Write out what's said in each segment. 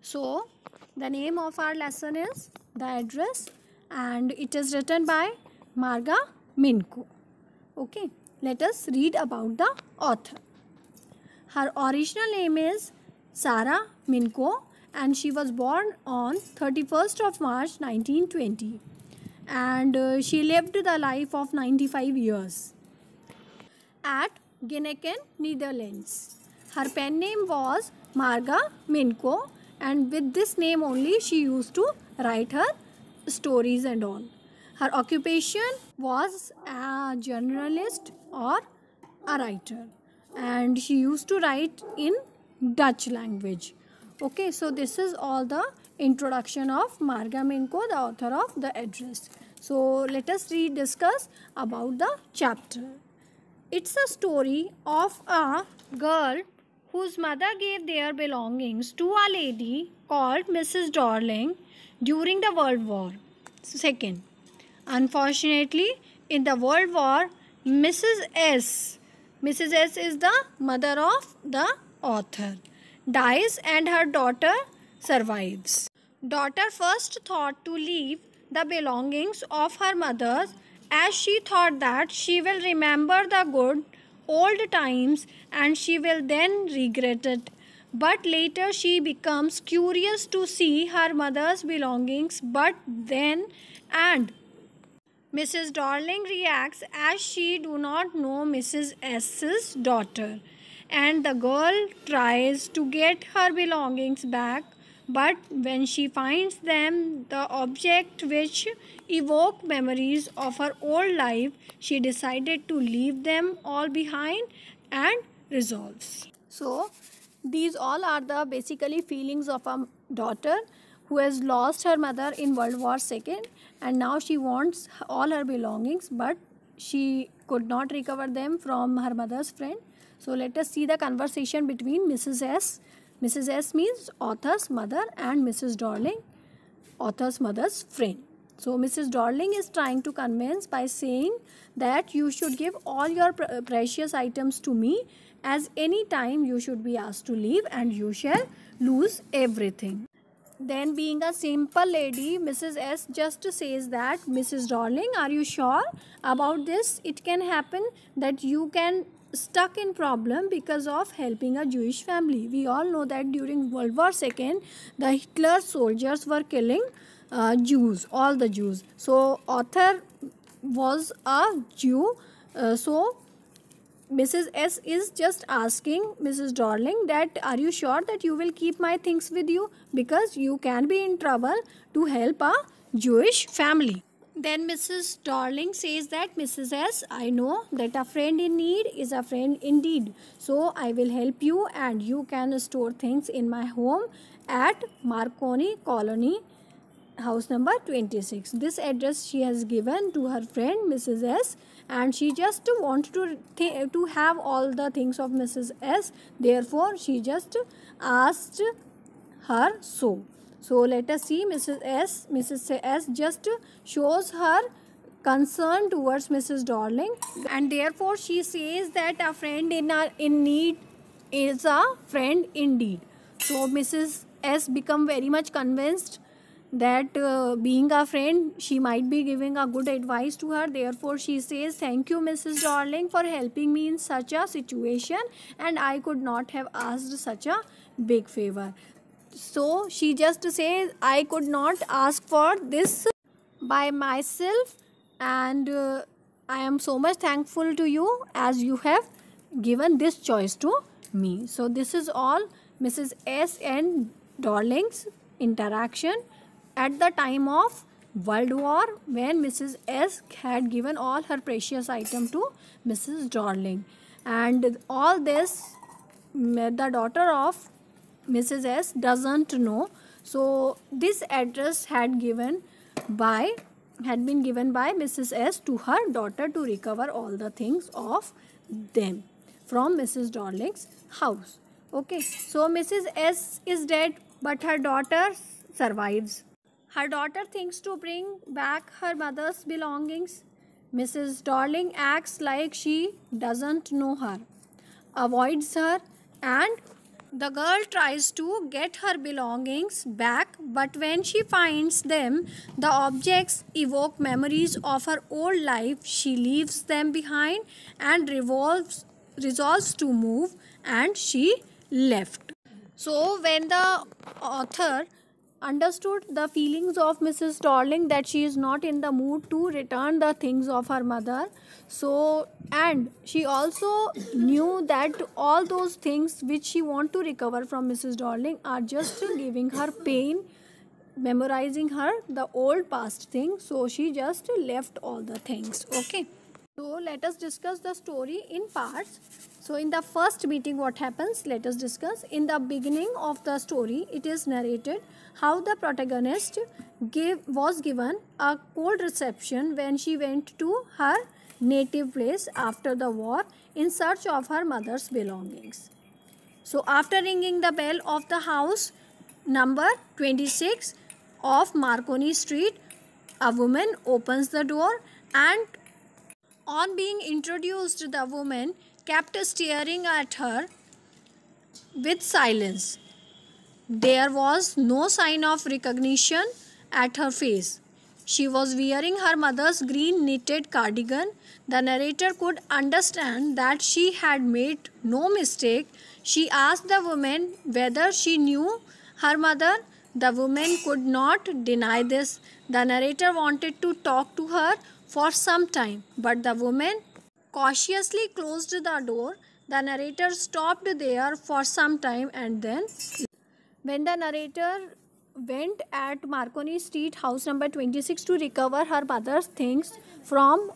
So, the name of our lesson is The Address, and it is written by Marga Minko. Okay, let us read about the author. Her original name is Sarah Minko, and she was born on 31st of March 1920, and she lived the life of 95 years at Ginneken, Netherlands. Her pen name was Marga Minko, and with this name only she used to write her stories and all. Her occupation was a journalist or a writer, and she used to write in Dutch language. Okay, so this is all the introduction of Marga Minko, the author of The Address. So let us discuss about the chapter. It's a story of a girl whose mother gave their belongings to a lady called Mrs. Darling during the World War II. Unfortunately, in the World War, Mrs. S is the mother of the author, dies and her daughter survives. Daughter first thought to leave the belongings of her mother, as she thought that she will remember the good old times and she will then regret it. But later she becomes curious to see her mother's belongings, but then and Mrs. Darling reacts as she do not know Mrs. S's daughter, and the girl tries to get her belongings back, but when she finds them, the object which evoke memories of her old life, she decided to leave them all behind and resolves. So these all are the basically feelings of a daughter who has lost her mother in World War II, and now she wants all her belongings, but she could not recover them from her mother's friend. So let us see the conversation between Mrs. S. Mrs. S means author's mother, and Mrs. Darling, author's mother's friend. So Mrs. Darling is trying to convince by saying that you should give all your precious items to me, as any time you should be asked to leave and you shall lose everything. Then, being a simple lady, Mrs. S just says that, Mrs. Darling, are you sure about this? It can happen that you can stuck in problem because of helping a Jewish family. We all know that during World War II, the Hitler soldiers were killing Jews, all the Jews. So author was a Jew. So Mrs. S is just asking Mrs. Darling that, are you sure that you will keep my things with you, because you can be in trouble to help a Jewish family. Then Mrs. Darling says that, Mrs. S, I know that a friend in need is a friend indeed. So I will help you, and you can store things in my home at Marconi Colony, house number 26. This address she has given to her friend Mrs. S, and she just wanted to have all the things of Mrs. S. Therefore, she just asked her so. So let us see Mrs. S. Mrs. S just shows her concern towards Mrs. Darling, and therefore she says that a friend in need is a friend indeed. So Mrs. S become very much convinced that being a friend, she might be giving a good advice to her. Therefore she says, thank you Mrs. Darling for helping me in such a situation, and I could not have asked such a big favor. So she just says, I could not ask for this by myself, and I am so much thankful to you as you have given this choice to me. So this is all Mrs. S and Darling's interaction at the time of World War, when Mrs. S had given all her precious item to Mrs. Darling. And all this the daughter of Mrs. S doesn't know. So this address had been given by Mrs. S to her daughter to recover all the things of them from Mrs. Darling's house. Okay, so Mrs. S is dead, but her daughter survives. Her daughter thinks to bring back her mother's belongings. Mrs. Darling acts like she doesn't know her, avoids her, and The girl tries to get her belongings back, but when she finds them, the objects evoke memories of her old life. She leaves them behind and resolves to move, and she left. So, when the author understood the feelings of Mrs. Darling, that she is not in the mood to return the things of her mother, so and she also knew that all those things which she want to recover from Mrs. Darling are just giving her pain, memorizing her the old past thing, so she just left all the things. Okay, so let us discuss the story in parts. So in the first meeting, what happens? Let us discuss. In the beginning of the story, it is narrated how the protagonist was given a cold reception when she went to her native place after the war in search of her mother's belongings. So after ringing the bell of the house number 26 of Marconi Street, a woman opens the door, and on being introduced, the woman kept staring at her with silence. There was no sign of recognition at her face. She was wearing her mother's green knitted cardigan. The narrator could understand that she had made no mistake. She asked the woman whether she knew her mother. The woman could not deny this. The narrator wanted to talk to her for some time, but the woman cautiously closed the door. The narrator stopped there for some time, and then when the narrator went at Marconi Street, house number 26, to recover her mother's things from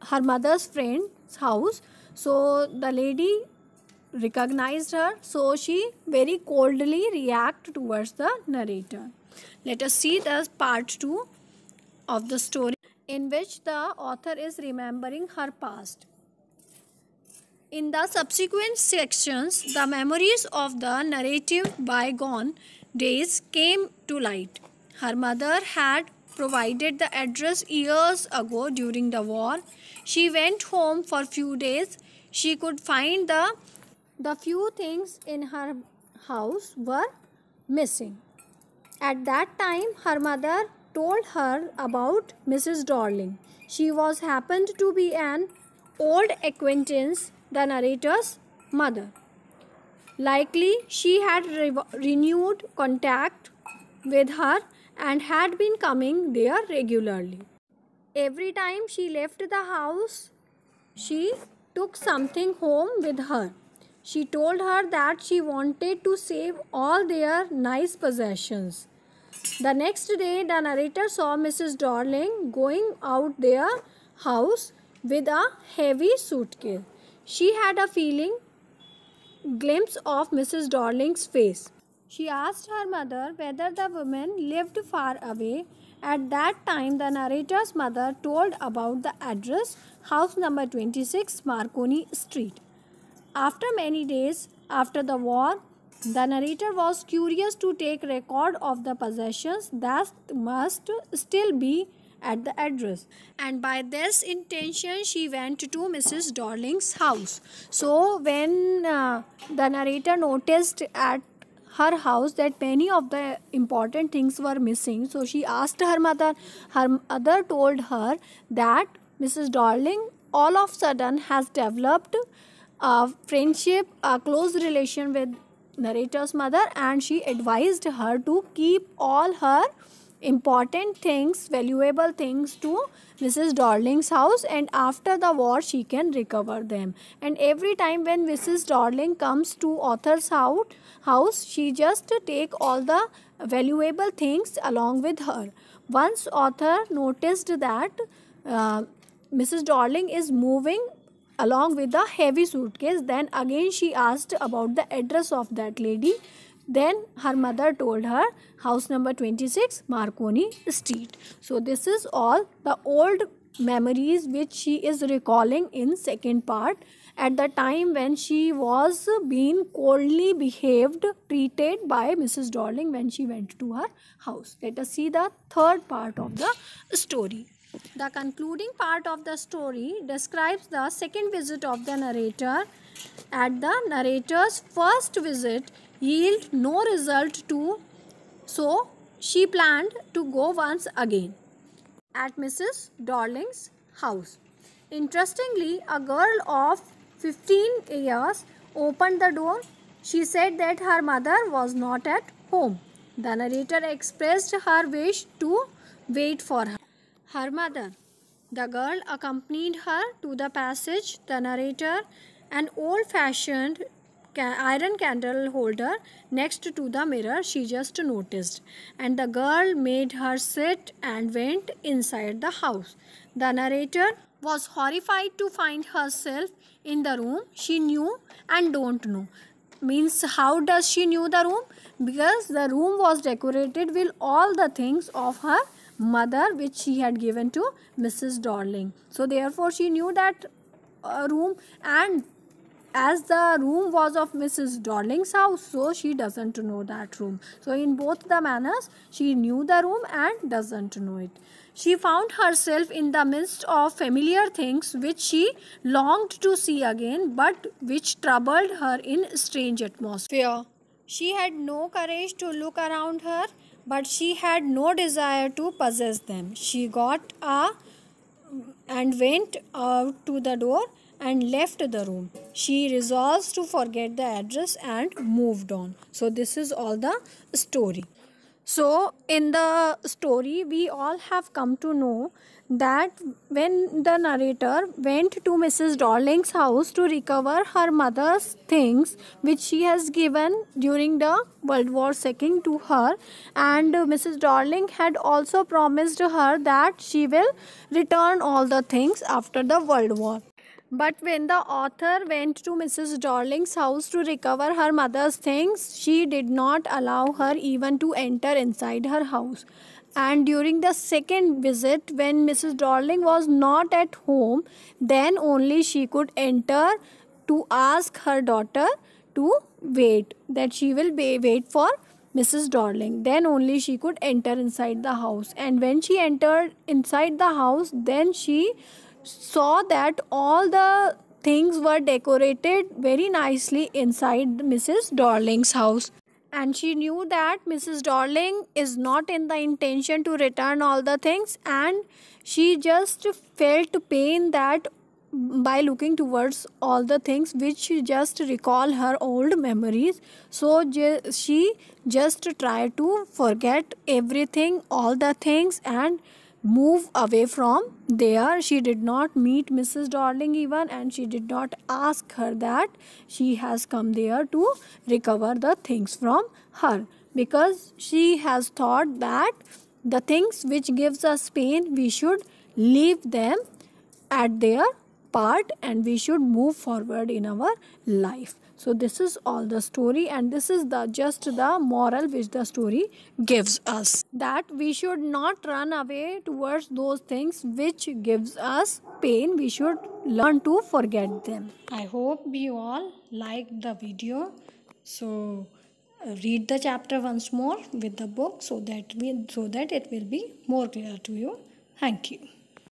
her mother's friend's house, so the lady recognized her, so she very coldly reacted towards the narrator. Let us see the part 2 of the story, in which the author is remembering her past. In the subsequent sections, the memories of the narrative bygone days came to light. Her mother had provided the address years ago during the war. She went home for a few days. She could find the few things in her house were missing. At that time, her mother told her about Mrs. Darling. She was happened to be an old acquaintance, the narrator's mother. Likely, she had renewed contact with her and had been coming there regularly. Every time she left the house, she took something home with her. She told her that she wanted to save all their nice possessions. The next day, the narrator saw Mrs. Darling going out their house with a heavy suitcase. She had a feeling glimpse of Mrs. Darling's face. She asked her mother whether the woman lived far away. At that time, the narrator's mother told about the address, house number 26, Marconi Street. After many days after the war, the narrator was curious to take record of the possessions that must still be at the address, and by this intention she went to Mrs. Darling's house. So when the narrator noticed at her house that many of the important things were missing, so she asked her mother. Her mother told her that Mrs. Darling all of a sudden has developed a friendship, a close relation with narrator's mother, and she advised her to keep all her important things, valuable things, to Mrs. Darling's house, and after the war she can recover them. And every time when Mrs. Darling comes to author's house, she just take all the valuable things along with her. Once author noticed that Mrs. Darling is moving along with a heavy suitcase, then again she asked about the address of that lady. Then her mother told her house number 26, Marconi Street. So this is all the old memories which she is recalling in second part, at the time when she was being coldly treated by Mrs. Darling when she went to her house. Let us see the third part of the story. The concluding part of the story describes the second visit of the narrator. At the narrator's first visit yielded no result to, so she planned to go once again at Mrs. Darling's house. Interestingly, a girl of 15 years opened the door. She said that her mother was not at home. The narrator expressed her wish to wait for her mother. The girl accompanied her to the passage. The narrator, an old-fashioned iron candle holder next to the mirror, she just noticed, and the girl made her sit and went inside the house. The narrator was horrified to find herself in the room she knew and don't know. Means, how does she knew the room? Because the room was decorated with all the things of her mother which she had given to Mrs. Darling. So therefore she knew that room, and as the room was of Mrs. Darling's house, so she doesn't know that room. So in both the manners, she knew the room and doesn't know it. She found herself in the midst of familiar things which she longed to see again, but which troubled her in strange atmosphere. She had no courage to look around her, but she had no desire to possess them. She got up and went out to the door and left the room. She resolves to forget the address and moved on. So this is all the story. So in the story, we all have come to know that when the narrator went to Mrs. Darling's house to recover her mother's things which she has given during the World War II to her, and Mrs. Darling had also promised her that she will return all the things after the World War. But when the author went to Mrs. Darling's house to recover her mother's things, she did not allow her even to enter inside her house. And during the second visit, when Mrs. Darling was not at home, then only she could enter to ask her daughter to wait, that she will wait for Mrs. Darling. Then only she could enter inside the house. And when she entered inside the house, then she saw that all the things were decorated very nicely inside Mrs. Darling's house. And she knew that Mrs. Darling is not in the intention to return all the things, and she just felt pain that by looking towards all the things which just recall her old memories. So she just tried to forget everything, all the things, and move away from there. She did not meet Mrs. Darling even, and she did not ask her that she has come there to recover the things from her, because she has thought that the things which gives us pain, we should leave them at their part and we should move forward in our life. So this is all the story, and this is the moral which the story gives us, that we should not run away towards those things which gives us pain. We should learn to forget them. I hope you all liked the video. So read the chapter once more with the book so that it will be more clear to you. Thank you.